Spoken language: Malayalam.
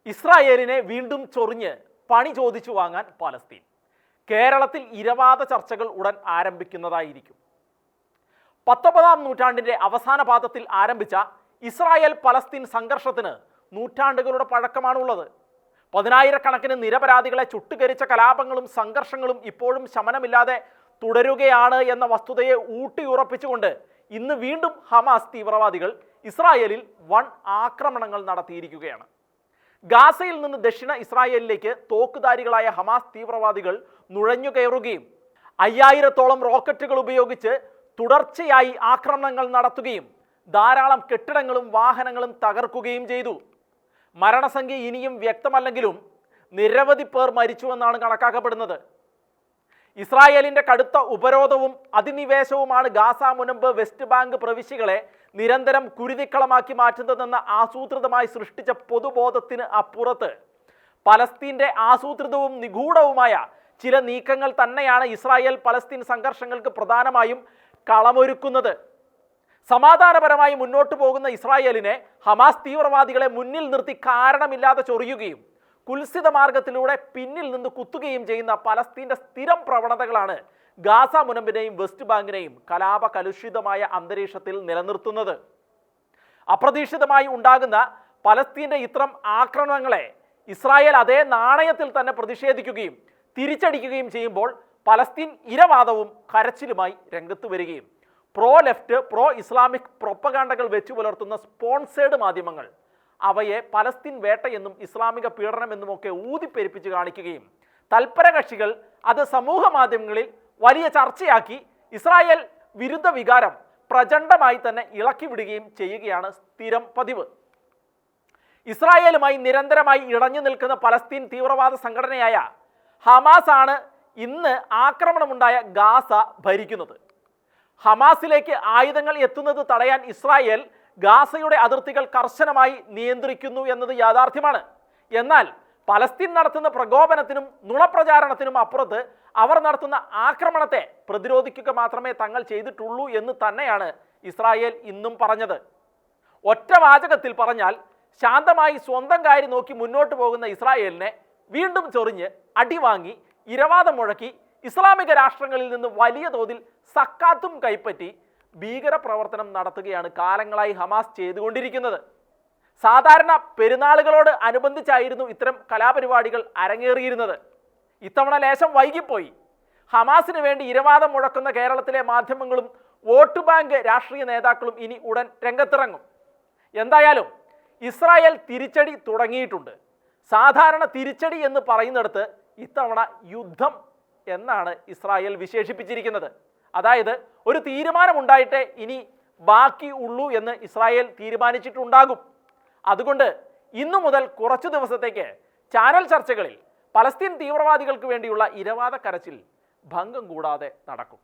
ഇസ്രായേലിനെ വീണ്ടും ചൊറിഞ്ഞ് പണി ചോദിച്ചു വാങ്ങാൻ പലസ്തീൻ. കേരളത്തിൽ ഇരവാദ ചർച്ചകൾ ഉടൻ ആരംഭിക്കുന്നതായിരിക്കും. 19-ാം നൂറ്റാണ്ടിന്റെ അവസാന പാദത്തിൽ ആരംഭിച്ച ഇസ്രായേൽ പലസ്തീൻ സംഘർഷത്തിന് നൂറ്റാണ്ടുകളുടെ പഴക്കമാണുള്ളത്. 10,000-കണക്കിന് നിരപരാധികളെ ചുട്ടുകരിച്ച കലാപങ്ങളും സംഘർഷങ്ങളും ഇപ്പോഴും ശമനമില്ലാതെ തുടരുകയാണ് എന്ന വസ്തുതയെ ഊട്ടിയുറപ്പിച്ചുകൊണ്ട് ഇന്ന് വീണ്ടും ഹമാസ് തീവ്രവാദികൾ ഇസ്രായേലിൽ വൻ ആക്രമണങ്ങൾ നടത്തിയിരിക്കുകയാണ്. ഗാസയിൽ നിന്ന് ദക്ഷിണ ഇസ്രായേലിലേക്ക് തോക്കുധാരികളായ ഹമാസ് തീവ്രവാദികൾ നുഴഞ്ഞുകയറുകയും 5000-ഓളം റോക്കറ്റുകൾ ഉപയോഗിച്ച് തുടർച്ചയായി ആക്രമണങ്ങൾ നടത്തുകയും ധാരാളം കെട്ടിടങ്ങളും വാഹനങ്ങളും തകർക്കുകയും ചെയ്തു. മരണസംഖ്യ ഇനിയും വ്യക്തമല്ലെങ്കിലും നിരവധി പേർ മരിച്ചുവെന്നാണ് കണക്കാക്കപ്പെടുന്നത്. ഇസ്രായേലിന്റെ കടുത്ത ഉപരോധവും അധിനിവേശവുമാണ് ഗാസ മുനമ്പ് വെസ്റ്റ് ബാങ്ക് പ്രവിശ്യകളെ നിരന്തരം കുരുതിക്കളമാക്കി മാറ്റുന്നതെന്ന ആസൂത്രിതമായി സൃഷ്ടിച്ച പൊതുബോധത്തിന് അപ്പുറത്ത് പലസ്തീന്റെ ആസൂത്രിതവും നിഗൂഢവുമായ ചില നീക്കങ്ങൾ തന്നെയാണ് ഇസ്രായേൽ പലസ്തീൻ സംഘർഷങ്ങൾക്ക് പ്രധാനമായും കളമൊരുക്കുന്നത്. സമാധാനപരമായി മുന്നോട്ടു പോകുന്ന ഇസ്രായേലിനെ ഹമാസ് തീവ്രവാദികളെ മുന്നിൽ നിർത്തി കാരണമില്ലാതെ ചൊറിയുകയും കുൽസിത മാർഗത്തിലൂടെ പിന്നിൽ നിന്ന് കുത്തുകയും ചെയ്യുന്ന പലസ്തീന്റെ സ്ഥിരം പ്രവണതകളാണ് ഗാസ മുനമ്പിനെയും വെസ്റ്റ് ബാങ്കിനെയും കലാപ കലുഷിതമായ അന്തരീക്ഷത്തിൽ നിലനിർത്തുന്നത്. അപ്രതീക്ഷിതമായി ഉണ്ടാകുന്ന പലസ്തീന്റെ ഇത്തരം ആക്രമണങ്ങളെ ഇസ്രായേൽ അതേ നാണയത്തിൽ തന്നെ പ്രതിഷേധിക്കുകയും തിരിച്ചടിക്കുകയും ചെയ്യുമ്പോൾ പലസ്തീൻ ഇരവാദവും കരച്ചിലുമായി രംഗത്ത് വരികയും പ്രോ ലെഫ്റ്റ് പ്രോ ഇസ്ലാമിക് പ്രൊപ്പഗാണ്ടകൾ വെച്ചു പുലർത്തുന്ന സ്പോൺസേഡ് മാധ്യമങ്ങൾ അവയെ പലസ്തീൻ വേട്ടയെന്നും ഇസ്ലാമിക പീഡനമെന്നുമൊക്കെ ഊതിപ്പെരുപ്പിച്ച് കാണിക്കുകയും തൽപര കക്ഷികൾ അത് സമൂഹ മാധ്യമങ്ങളിൽ വലിയ ചർച്ചയാക്കി ഇസ്രായേൽ വിരുദ്ധ വികാരം പ്രചണ്ഡമായി തന്നെ ഇളക്കി വിടുകയും ചെയ്യുകയാണ് സ്ഥിരം പതിവ്. ഇസ്രായേലുമായി നിരന്തരമായി ഇടഞ്ഞു നിൽക്കുന്ന പലസ്തീൻ തീവ്രവാദ സംഘടനയായ ഹമാസ് ആണ് ഇന്ന് ആക്രമണമുണ്ടായ ഗാസ ഭരിക്കുന്നത്. ഹമാസിലേക്ക് ആയുധങ്ങൾ എത്തുന്നത് തടയാൻ ഇസ്രായേൽ ഗാസയുടെ അതിർത്തികൾ കർശനമായി നിയന്ത്രിക്കുന്നു എന്നത് യാഥാർത്ഥ്യമാണ്. എന്നാൽ പലസ്തീൻ നടത്തുന്ന പ്രകോപനത്തിനും നുണപ്രചാരണത്തിനും അപ്പുറത്ത് അവർ നടത്തുന്ന ആക്രമണത്തെ പ്രതിരോധിക്കുക മാത്രമേ തങ്ങൾ ചെയ്തിട്ടുള്ളൂ എന്ന് തന്നെയാണ് ഇസ്രായേൽ ഇന്നും പറഞ്ഞത്. ഒറ്റ വാചകത്തിൽ പറഞ്ഞാൽ ശാന്തമായി സ്വന്തം കാര്യം നോക്കി മുന്നോട്ട് പോകുന്ന ഇസ്രായേലിനെ വീണ്ടും ചൊറിഞ്ഞ് അടിവാങ്ങി ഇരവാദം മുഴക്കി ഇസ്ലാമിക രാഷ്ട്രങ്ങളിൽ നിന്ന് വലിയ തോതിൽ സക്കാത്തും കൈപ്പറ്റി ഭീകര പ്രവർത്തനം നടത്തുകയാണ് കാലങ്ങളായി ഹമാസ് ചെയ്തുകൊണ്ടിരിക്കുന്നത്. സാധാരണ പെരുന്നാളുകളോട് അനുബന്ധിച്ചായിരുന്നു ഇത്തരം കലാപരിപാടികൾ അരങ്ങേറിയിരുന്നത്. ഇത്തവണ ലേശം വൈകിപ്പോയി. ഹമാസിന് വേണ്ടി ഇരവാദം മുഴക്കുന്ന കേരളത്തിലെ മാധ്യമങ്ങളും വോട്ട് ബാങ്ക് രാഷ്ട്രീയ നേതാക്കളും ഇനി ഉടൻ രംഗത്തിറങ്ങും. എന്തായാലും ഇസ്രായേൽ തിരിച്ചടി തുടങ്ങിയിട്ടുണ്ട്. സാധാരണ തിരിച്ചടി എന്ന് പറയുന്നിടത്ത് ഇത്തവണ യുദ്ധം എന്നാണ് ഇസ്രായേൽ വിശേഷിപ്പിച്ചിരിക്കുന്നത്. അതായത് ഒരു തീരുമാനമുണ്ടായിട്ടേ ഇനി ബാക്കി ഉള്ളൂ എന്ന് ഇസ്രായേൽ തീരുമാനിച്ചിട്ടുണ്ടാകും. അതുകൊണ്ട് ഇന്നു മുതൽ കുറച്ചു ദിവസത്തേക്ക് ചാനൽ ചർച്ചകളിൽ പലസ്തീൻ തീവ്രവാദികൾക്ക് വേണ്ടിയുള്ള ഇരവാദ കരച്ചിൽ ഭംഗം കൂടാതെ നടക്കും.